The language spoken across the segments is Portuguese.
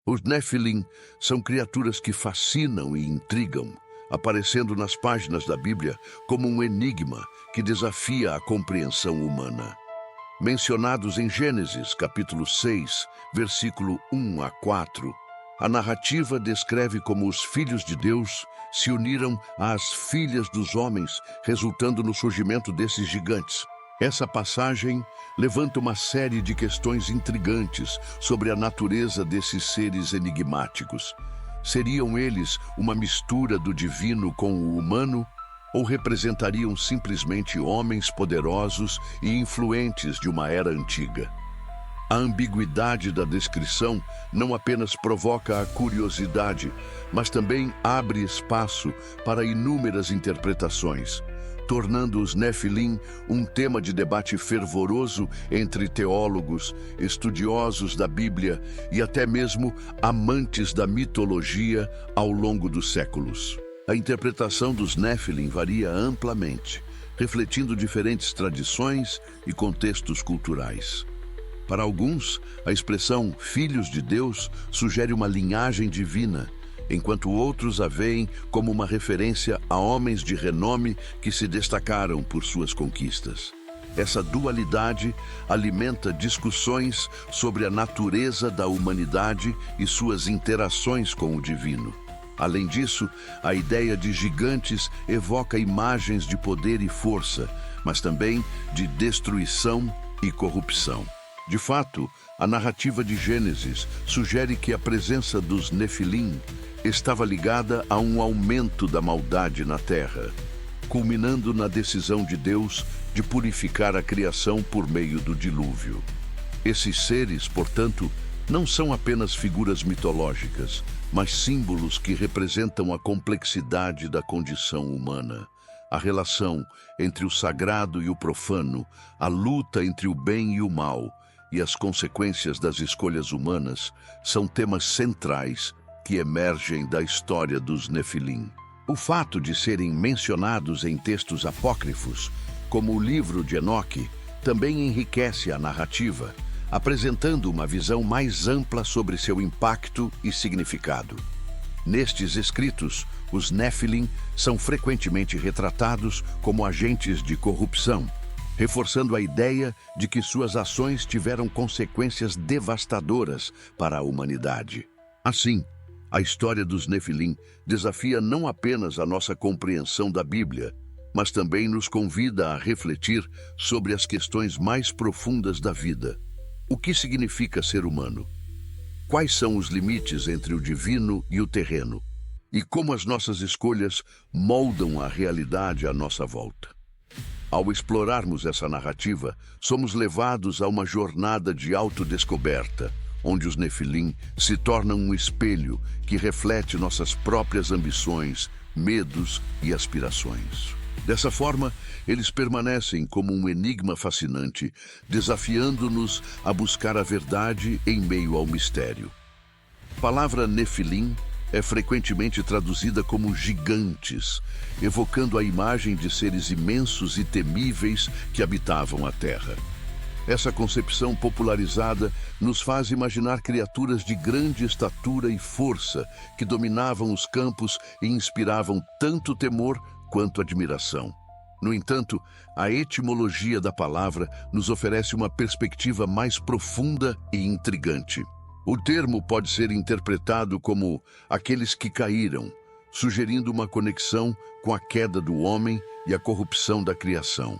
Os Nefilim são criaturas que fascinam e intrigam, aparecendo nas páginas da Bíblia como um enigma que desafia a compreensão humana. Mencionados em Gênesis, capítulo 6, versículo 1 a 4, a narrativa descreve como os filhos de Deus se uniram às filhas dos homens, resultando no surgimento desses gigantes. Essa passagem levanta uma série de questões intrigantes sobre a natureza desses seres enigmáticos. Seriam eles uma mistura do divino com o humano? Ou representariam simplesmente homens poderosos e influentes de uma era antiga? A ambiguidade da descrição não apenas provoca a curiosidade, mas também abre espaço para inúmeras interpretações, tornando os Nefilim um tema de debate fervoroso entre teólogos, estudiosos da Bíblia e até mesmo amantes da mitologia ao longo dos séculos. A interpretação dos Nefilim varia amplamente, refletindo diferentes tradições e contextos culturais. Para alguns, a expressão «filhos de Deus» sugere uma linhagem divina, enquanto outros a veem como uma referência a homens de renome que se destacaram por suas conquistas. Essa dualidade alimenta discussões sobre a natureza da humanidade e suas interações com o divino. Além disso, a ideia de gigantes evoca imagens de poder e força, mas também de destruição e corrupção. De fato, a narrativa de Gênesis sugere que a presença dos Nefilim estava ligada a um aumento da maldade na Terra, culminando na decisão de Deus de purificar a criação por meio do dilúvio. Esses seres, portanto, não são apenas figuras mitológicas, mas símbolos que representam a complexidade da condição humana, a relação entre o sagrado e o profano, a luta entre o bem e o mal, e as consequências das escolhas humanas são temas centrais que emergem da história dos Nefilim. O fato de serem mencionados em textos apócrifos, como o livro de Enoque, também enriquece a narrativa, apresentando uma visão mais ampla sobre seu impacto e significado. Nestes escritos, os Nefilim são frequentemente retratados como agentes de corrupção, reforçando a ideia de que suas ações tiveram consequências devastadoras para a humanidade. Assim, a história dos Nefilim desafia não apenas a nossa compreensão da Bíblia, mas também nos convida a refletir sobre as questões mais profundas da vida. O que significa ser humano? Quais são os limites entre o divino e o terreno? E como as nossas escolhas moldam a realidade à nossa volta? Ao explorarmos essa narrativa, somos levados a uma jornada de autodescoberta, onde os Nefilim se tornam um espelho que reflete nossas próprias ambições, medos e aspirações. Dessa forma, eles permanecem como um enigma fascinante, desafiando-nos a buscar a verdade em meio ao mistério. A palavra Nefilim é frequentemente traduzida como gigantes, evocando a imagem de seres imensos e temíveis que habitavam a Terra. Essa concepção popularizada nos faz imaginar criaturas de grande estatura e força que dominavam os campos e inspiravam tanto temor quanto admiração. No entanto, a etimologia da palavra nos oferece uma perspectiva mais profunda e intrigante. O termo pode ser interpretado como aqueles que caíram, sugerindo uma conexão com a queda do homem e a corrupção da criação.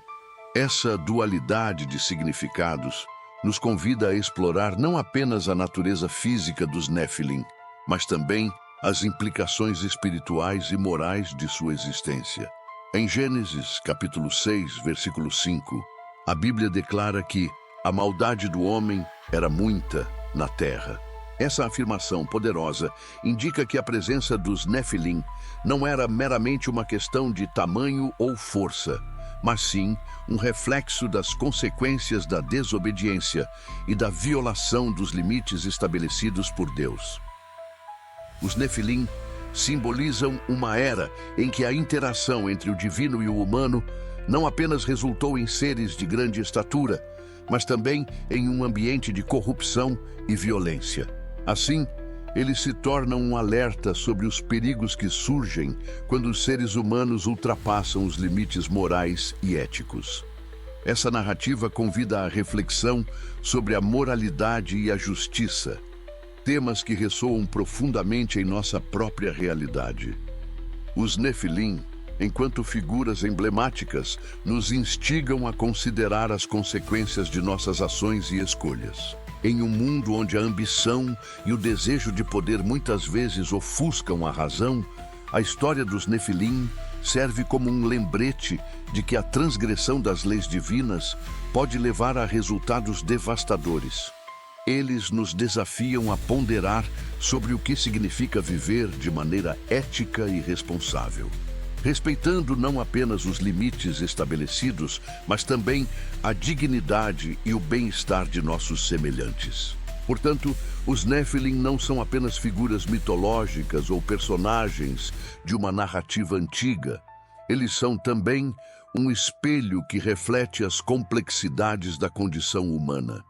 Essa dualidade de significados nos convida a explorar não apenas a natureza física dos Nefilim, mas também as implicações espirituais e morais de sua existência. Em Gênesis, capítulo 6, versículo 5, a Bíblia declara que a maldade do homem era muita na terra. Essa afirmação poderosa indica que a presença dos Nefilim não era meramente uma questão de tamanho ou força, mas sim um reflexo das consequências da desobediência e da violação dos limites estabelecidos por Deus. Os Nefilim simbolizam uma era em que a interação entre o divino e o humano não apenas resultou em seres de grande estatura, mas também em um ambiente de corrupção e violência. Assim, Eles se tornam um alerta sobre os perigos que surgem quando os seres humanos ultrapassam os limites morais e éticos. Essa narrativa convida à reflexão sobre a moralidade e a justiça, temas que ressoam profundamente em nossa própria realidade. Os Nefilim, enquanto figuras emblemáticas, nos instigam a considerar as consequências de nossas ações e escolhas. Em um mundo onde a ambição e o desejo de poder muitas vezes ofuscam a razão, a história dos Nefilim serve como um lembrete de que a transgressão das leis divinas pode levar a resultados devastadores. Eles nos desafiam a ponderar sobre o que significa viver de maneira ética e responsável, respeitando não apenas os limites estabelecidos, mas também a dignidade e o bem-estar de nossos semelhantes. Portanto, os Nefilim não são apenas figuras mitológicas ou personagens de uma narrativa antiga. Eles são também um espelho que reflete as complexidades da condição humana.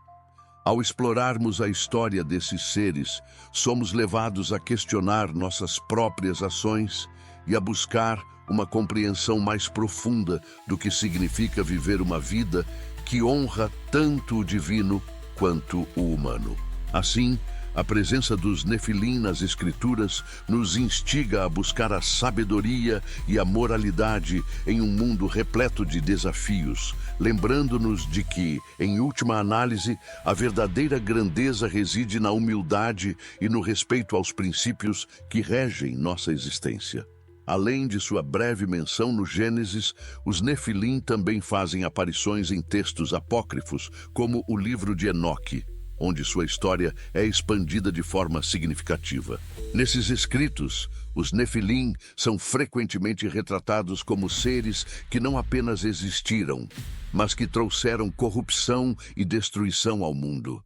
Ao explorarmos a história desses seres, somos levados a questionar nossas próprias ações e a buscar uma compreensão mais profunda do que significa viver uma vida que honra tanto o divino quanto o humano. Assim, a presença dos Nefilim nas Escrituras nos instiga a buscar a sabedoria e a moralidade em um mundo repleto de desafios, lembrando-nos de que, em última análise, a verdadeira grandeza reside na humildade e no respeito aos princípios que regem nossa existência. Além de sua breve menção no Gênesis, os Nefilim também fazem aparições em textos apócrifos, como o livro de Enoque, onde sua história é expandida de forma significativa. Nesses escritos, os Nefilim são frequentemente retratados como seres que não apenas existiram, mas que trouxeram corrupção e destruição ao mundo.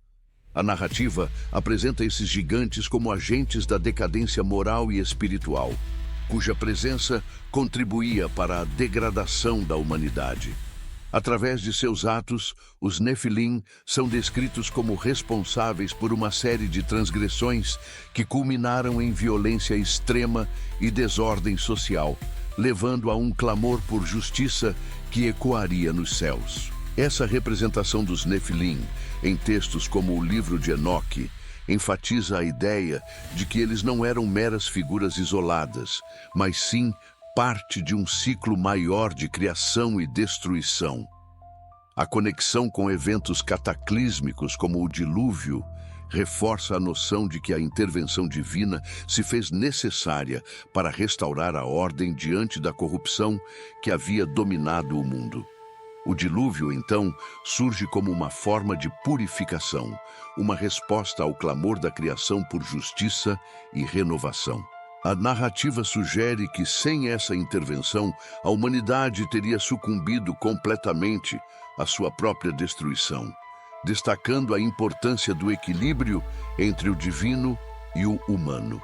A narrativa apresenta esses gigantes como agentes da decadência moral e espiritual, cuja presença contribuía para a degradação da humanidade. Através de seus atos, os Nefilim são descritos como responsáveis por uma série de transgressões que culminaram em violência extrema e desordem social, levando a um clamor por justiça que ecoaria nos céus. Essa representação dos Nefilim, em textos como o livro de Enoque, enfatiza a ideia de que eles não eram meras figuras isoladas, mas sim parte de um ciclo maior de criação e destruição. A conexão com eventos cataclísmicos como o dilúvio reforça a noção de que a intervenção divina se fez necessária para restaurar a ordem diante da corrupção que havia dominado o mundo. O dilúvio, então, surge como uma forma de purificação, uma resposta ao clamor da criação por justiça e renovação. A narrativa sugere que, sem essa intervenção, a humanidade teria sucumbido completamente à sua própria destruição, destacando a importância do equilíbrio entre o divino e o humano.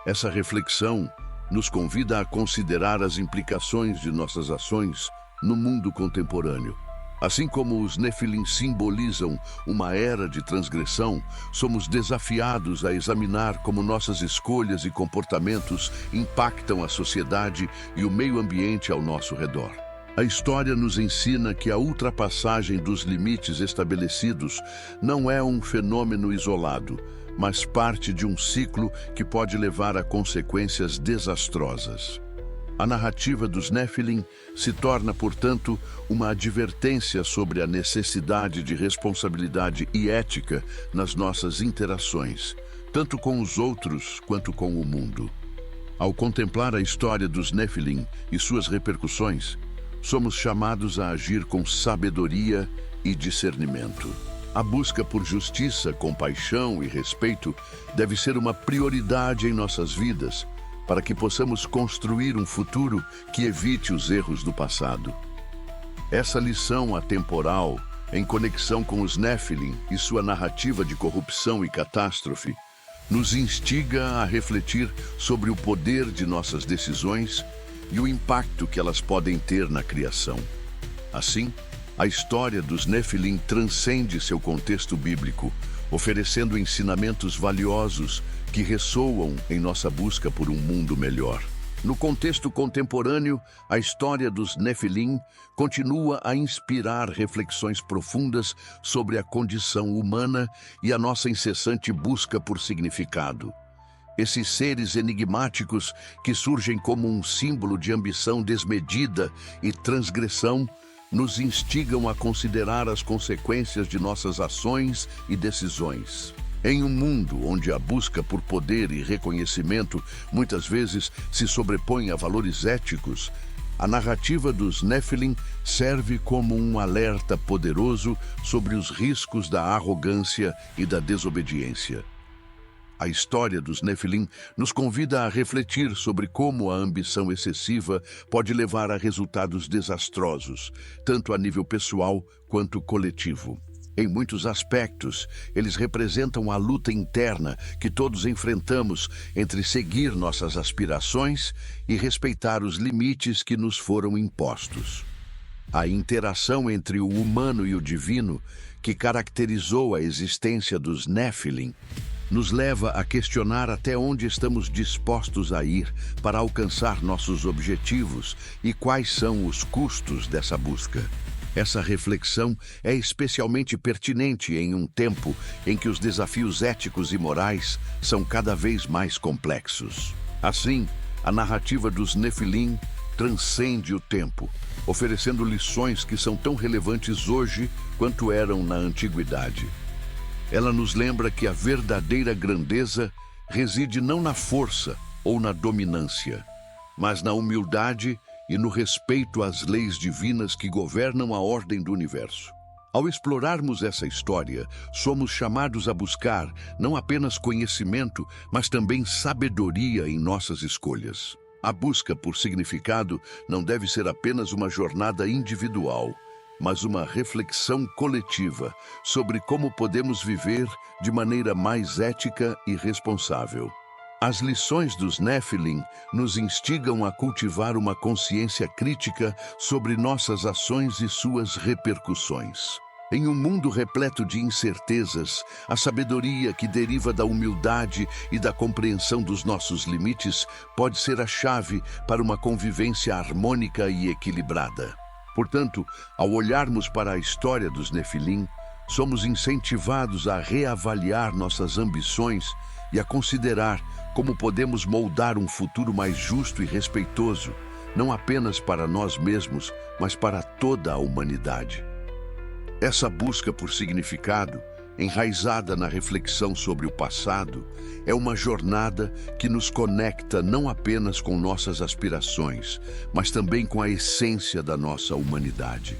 Essa reflexão nos convida a considerar as implicações de nossas ações no mundo contemporâneo. Assim como os Nefilim simbolizam uma era de transgressão, somos desafiados a examinar como nossas escolhas e comportamentos impactam a sociedade e o meio ambiente ao nosso redor. A história nos ensina que a ultrapassagem dos limites estabelecidos não é um fenômeno isolado, mas parte de um ciclo que pode levar a consequências desastrosas. A narrativa dos Nefilim se torna, portanto, uma advertência sobre a necessidade de responsabilidade e ética nas nossas interações, tanto com os outros quanto com o mundo. Ao contemplar a história dos Nefilim e suas repercussões, somos chamados a agir com sabedoria e discernimento. A busca por justiça, compaixão e respeito deve ser uma prioridade em nossas vidas, para que possamos construir um futuro que evite os erros do passado. Essa lição atemporal, em conexão com os Nefilim e sua narrativa de corrupção e catástrofe, nos instiga a refletir sobre o poder de nossas decisões e o impacto que elas podem ter na criação. Assim, a história dos Nefilim transcende seu contexto bíblico, oferecendo ensinamentos valiosos que ressoam em nossa busca por um mundo melhor. No contexto contemporâneo, a história dos Nefilim continua a inspirar reflexões profundas sobre a condição humana e a nossa incessante busca por significado. Esses seres enigmáticos que surgem como um símbolo de ambição desmedida e transgressão nos instigam a considerar as consequências de nossas ações e decisões. Em um mundo onde a busca por poder e reconhecimento muitas vezes se sobrepõe a valores éticos, a narrativa dos Nefilim serve como um alerta poderoso sobre os riscos da arrogância e da desobediência. A história dos Nefilim nos convida a refletir sobre como a ambição excessiva pode levar a resultados desastrosos, tanto a nível pessoal quanto coletivo. Em muitos aspectos, eles representam a luta interna que todos enfrentamos entre seguir nossas aspirações e respeitar os limites que nos foram impostos. A interação entre o humano e o divino, que caracterizou a existência dos Nefilim, nos leva a questionar até onde estamos dispostos a ir para alcançar nossos objetivos e quais são os custos dessa busca. Essa reflexão é especialmente pertinente em um tempo em que os desafios éticos e morais são cada vez mais complexos. Assim, a narrativa dos Nefilim transcende o tempo, oferecendo lições que são tão relevantes hoje quanto eram na antiguidade. Ela nos lembra que a verdadeira grandeza reside não na força ou na dominância, mas na humildade e no respeito às leis divinas que governam a ordem do universo. Ao explorarmos essa história, somos chamados a buscar não apenas conhecimento, mas também sabedoria em nossas escolhas. A busca por significado não deve ser apenas uma jornada individual, mas uma reflexão coletiva sobre como podemos viver de maneira mais ética e responsável. As lições dos Nefilim nos instigam a cultivar uma consciência crítica sobre nossas ações e suas repercussões. Em um mundo repleto de incertezas, a sabedoria que deriva da humildade e da compreensão dos nossos limites pode ser a chave para uma convivência harmônica e equilibrada. Portanto, ao olharmos para a história dos Nefilim, somos incentivados a reavaliar nossas ambições e a considerar como podemos moldar um futuro mais justo e respeitoso, não apenas para nós mesmos, mas para toda a humanidade. Essa busca por significado, enraizada na reflexão sobre o passado, é uma jornada que nos conecta não apenas com nossas aspirações, mas também com a essência da nossa humanidade.